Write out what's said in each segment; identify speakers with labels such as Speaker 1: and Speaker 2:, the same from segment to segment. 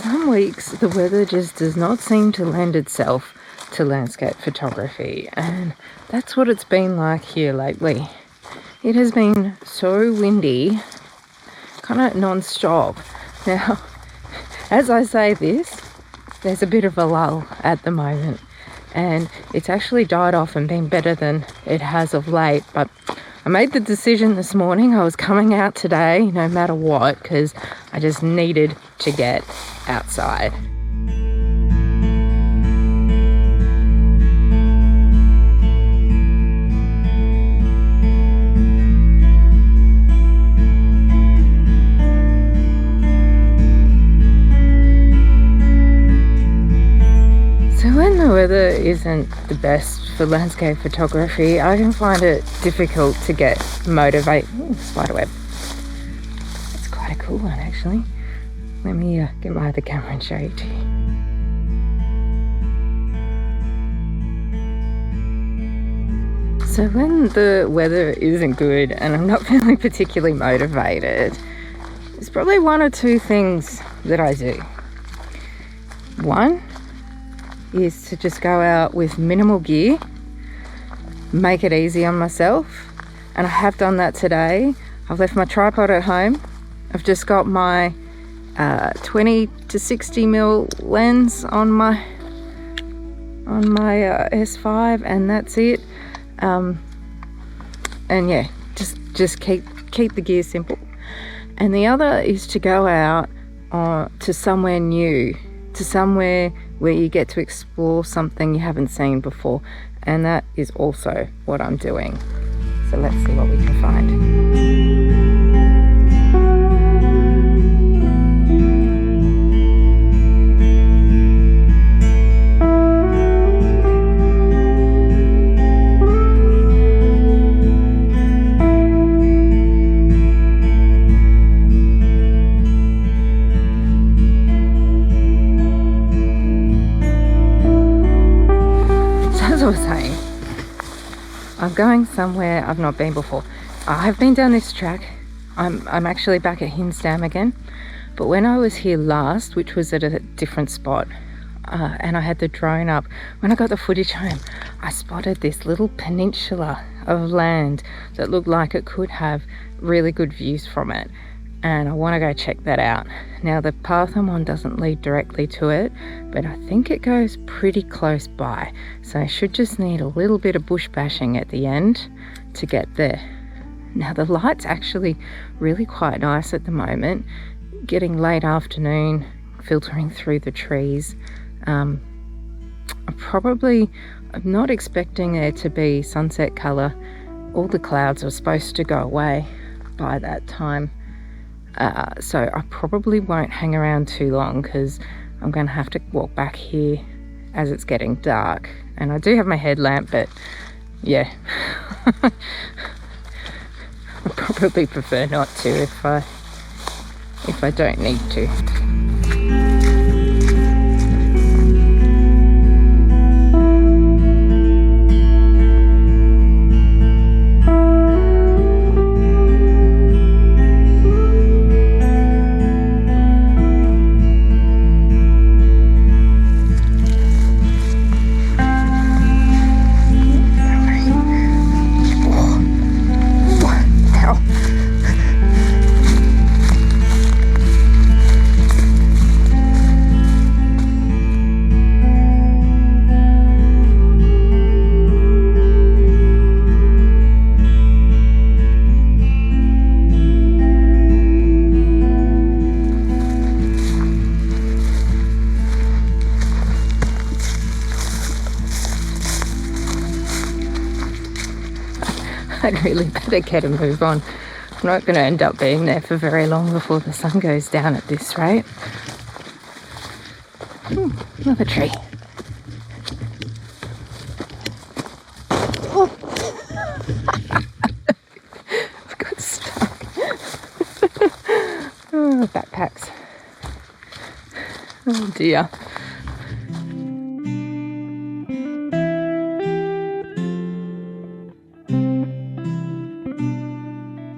Speaker 1: Some weeks the weather just does not seem to lend itself to landscape photography, and that's what it's been like here lately. It has been so windy, kind of non-stop. Now, as I say this, there's a bit of a lull at the moment, and it's actually died off and been better than it has of late, but I made the decision this morning I was coming out today no matter what, because I just needed to get outside. So when the weather isn't the best for landscape photography, I can find it difficult to get motivated. Ooh, spiderweb. That's quite a cool one, actually. Let me get my other camera and show it to you. So when the weather isn't good and I'm not feeling particularly motivated, there's probably one or two things that I do. One is to just go out with minimal gear, make it easy on myself, and I have done that today. I've left my tripod at home. I've just got my 20 to 60 mil lens on my S5, and that's it. And yeah, just keep the gear simple. And the other is to go out to somewhere new, to somewhere where you get to explore something you haven't seen before, and that is also what I'm doing. So let's see what we can find. As I was saying, I'm going somewhere I've not been before. I have been down this track. I'm actually back at Hinsdam again, but when I was here last, which was at a different spot, and I had the drone up, when I got the footage home, I spotted this little peninsula of land that looked like it could have really good views from it, and I want to go check that out. Now, the path I'm on doesn't lead directly to it, but I think it goes pretty close by, so I should just need a little bit of bush bashing at the end to get there. Now, the light's actually really quite nice at the moment, getting late afternoon, filtering through the trees. I'm not expecting there to be sunset colour. All the clouds are supposed to go away by that time. So I probably won't hang around too long, because I'm going to have to walk back here as it's getting dark. And I do have my headlamp, but yeah, I probably prefer not to if I don't need to. I'd really better get a move on. I'm not going to end up being there for very long before the sun goes down at this rate. Another tree. Oh. I've got stuck. Oh, backpacks. Oh dear.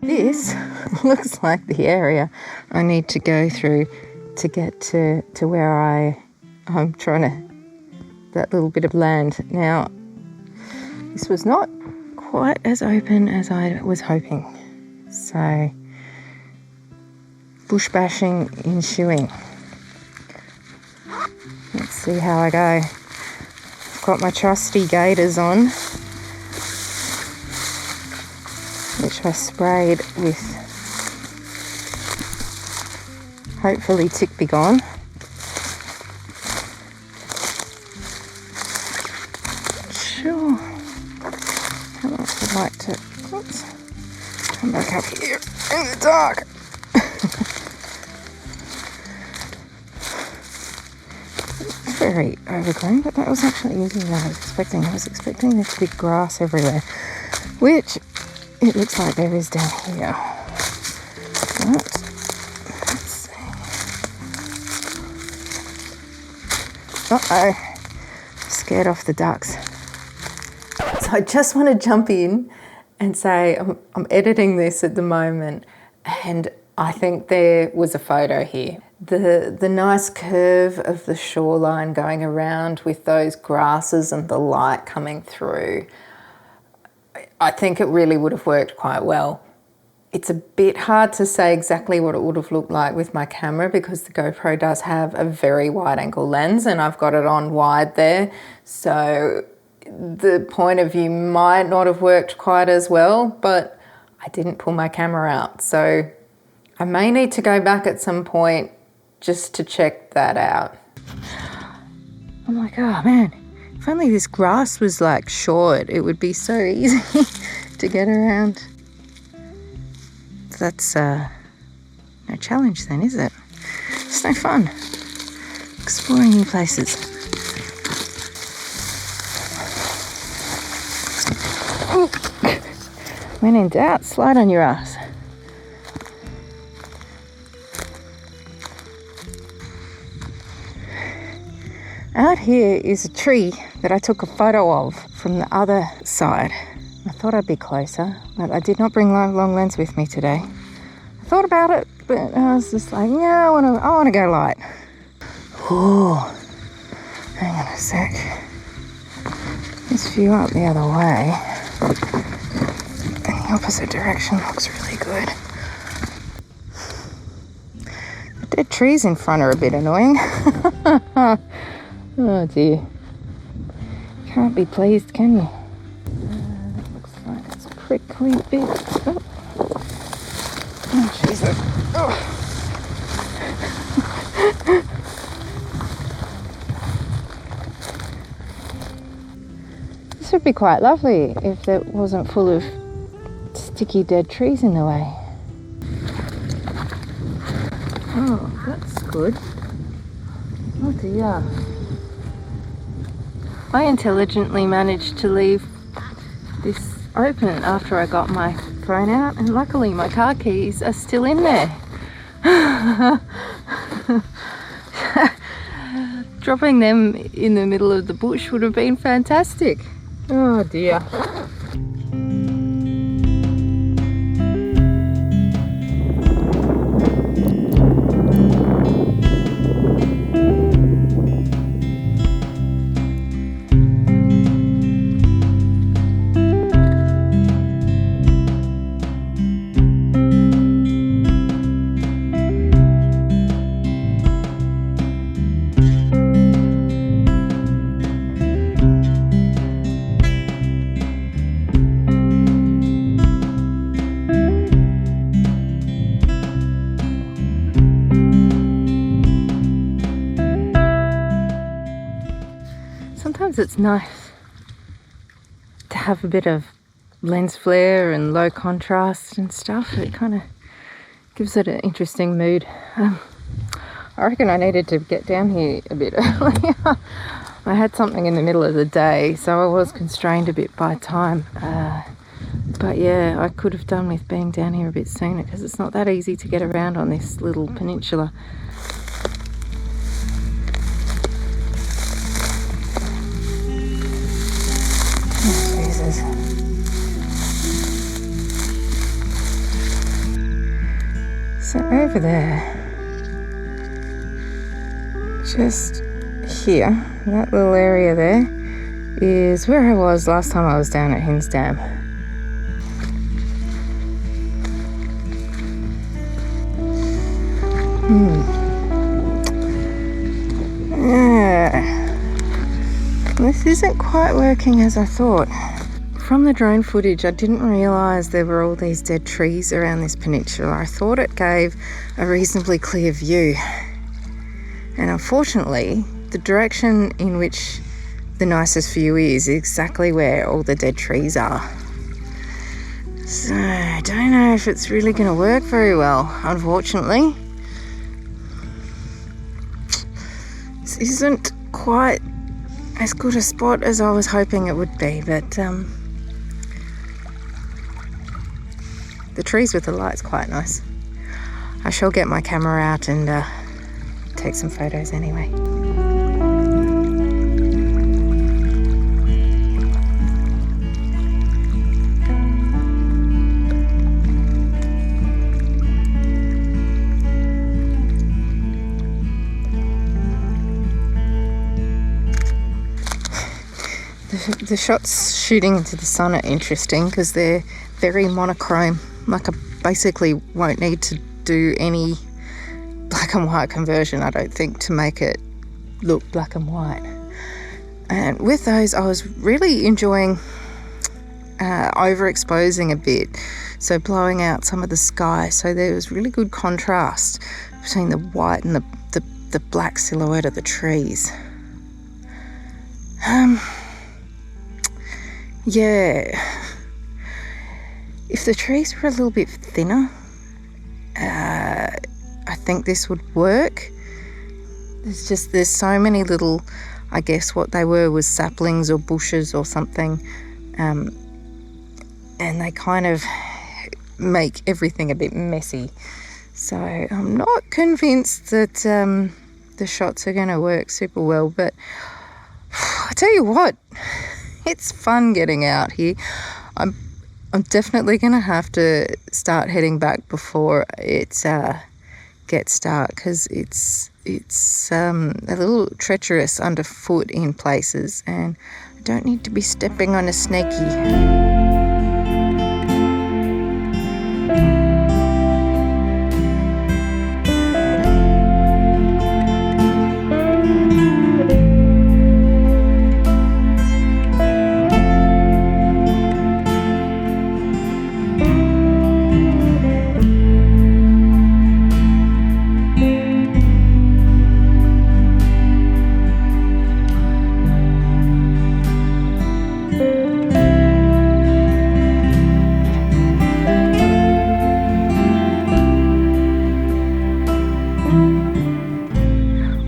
Speaker 1: This looks like the area I need to go through to get to where I'm trying to, that little bit of land. Now, this was not quite as open as I was hoping. So, bush bashing ensuing. Let's see how I go. I've got my trusty gaiters on, which I sprayed with hopefully tick be gone. Sure. How much would like to, oops, come back up here in the dark. Very overgrown, but that was actually easier than I was expecting. I was expecting there to be grass everywhere, which it looks like there is down here. But let's see. Uh-oh. Scared off the ducks. So I just want to jump in and say I'm editing this at the moment, and I think there was a photo here. The nice curve of the shoreline going around with those grasses and the light coming through. I think it really would have worked quite well. It's a bit hard to say exactly what it would have looked like with my camera because the GoPro does have a very wide angle lens and I've got it on wide there. So the point of view might not have worked quite as well, but I didn't pull my camera out. So I may need to go back at some point just to check that out. I'm like, oh man, if only this grass was like short, it would be so easy to get around. That's no challenge then, is it? It's no fun. Exploring new places. When in doubt, slide on your ass. Out here is a tree that I took a photo of from the other side. I thought I'd be closer, but I did not bring my long lens with me today. I thought about it, but I was just like, yeah, I want to go light. Oh, hang on a sec. This view up the other way, in the opposite direction, looks really good. The dead trees in front are a bit annoying. Oh dear. Can't be pleased, can you? That looks like it's a prickly bit. Oh, Jesus. Oh. This would be quite lovely if it wasn't full of sticky dead trees in the way. Oh, that's good. Oh dear. I intelligently managed to leave this open after I got my phone out, and luckily my car keys are still in there. Dropping them in the middle of the bush would have been fantastic. Oh dear. Sometimes it's nice to have a bit of lens flare and low contrast and stuff. It kind of gives it an interesting mood. I reckon I needed to get down here a bit earlier. I had something in the middle of the day, so I was constrained a bit by time. But yeah, I could have done with being down here a bit sooner because it's not that easy to get around on this little peninsula. So over there just here, that little area there, is where I was last time I was down at Hin's Dam. Yeah. This isn't quite working as I thought. From the drone footage, I didn't realise there were all these dead trees around this peninsula. I thought it gave a reasonably clear view. And unfortunately, the direction in which the nicest view is exactly where all the dead trees are. So I don't know if it's really going to work very well, unfortunately. This isn't quite as good a spot as I was hoping it would be, but the trees with the light's quite nice. I shall get my camera out and take some photos anyway. The shots shooting into the sun are interesting because they're very monochrome. Like I basically won't need to do any black and white conversion, I don't think, to make it look black and white. And with those, I was really enjoying overexposing a bit, so blowing out some of the sky, so there was really good contrast between the white and the black silhouette of the trees. Yeah, if the trees were a little bit thinner, I think this would work. There's so many little, I guess what they were was saplings or bushes or something, and they kind of make everything a bit messy. So I'm not convinced that the shots are going to work super well, but I tell you what, it's fun getting out here. I'm definitely going to have to start heading back before it gets dark, because it's a little treacherous underfoot in places, and I don't need to be stepping on a snaky.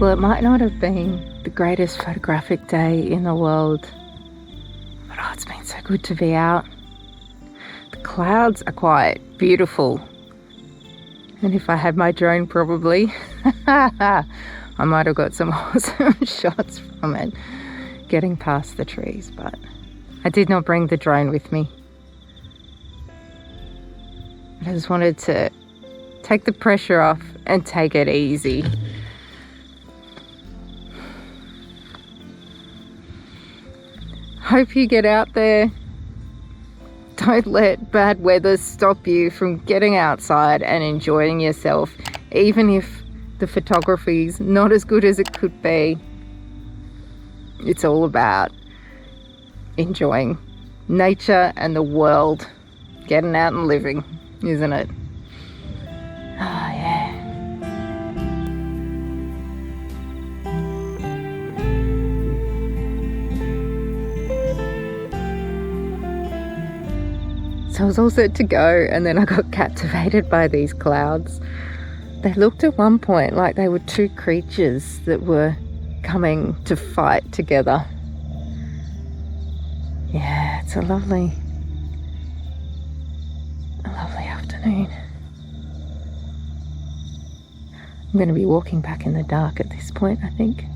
Speaker 1: Well, it might not have been the greatest photographic day in the world, but oh, it's been so good to be out. The clouds are quite beautiful, and if I had my drone, probably I might have got some awesome shots from it getting past the trees, but I did not bring the drone with me. I just wanted to take the pressure off and take it easy. Hope you get out there. Don't let bad weather stop you from getting outside and enjoying yourself, even if the photography's not as good as it could be. It's all about enjoying nature and the world, getting out and living, isn't it? Oh yeah. So I was all set to go, and then I got captivated by these clouds. They looked at one point like they were two creatures that were coming to fight together. Yeah, it's a lovely afternoon. I'm going to be walking back in the dark at this point, I think.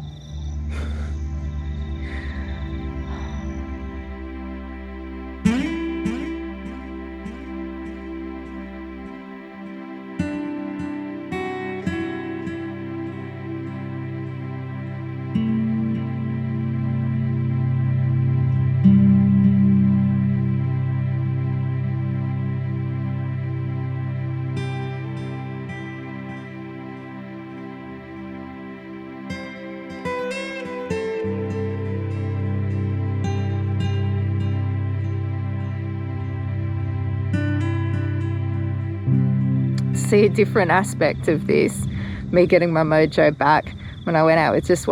Speaker 1: see a different aspect of this, me getting my mojo back, when I went out with just a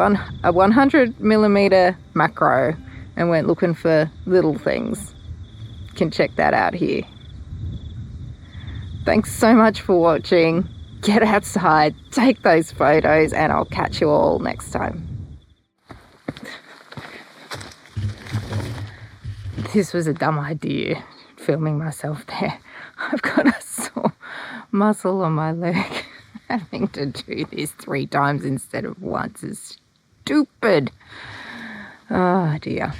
Speaker 1: 100mm macro and went looking for little things. You can check that out here. Thanks so much for watching. Get outside, take those photos, and I'll catch you all next time. This was a dumb idea, filming myself there. I've got a sore muscle on my leg. Having to do this 3 times instead of once is stupid. Oh dear.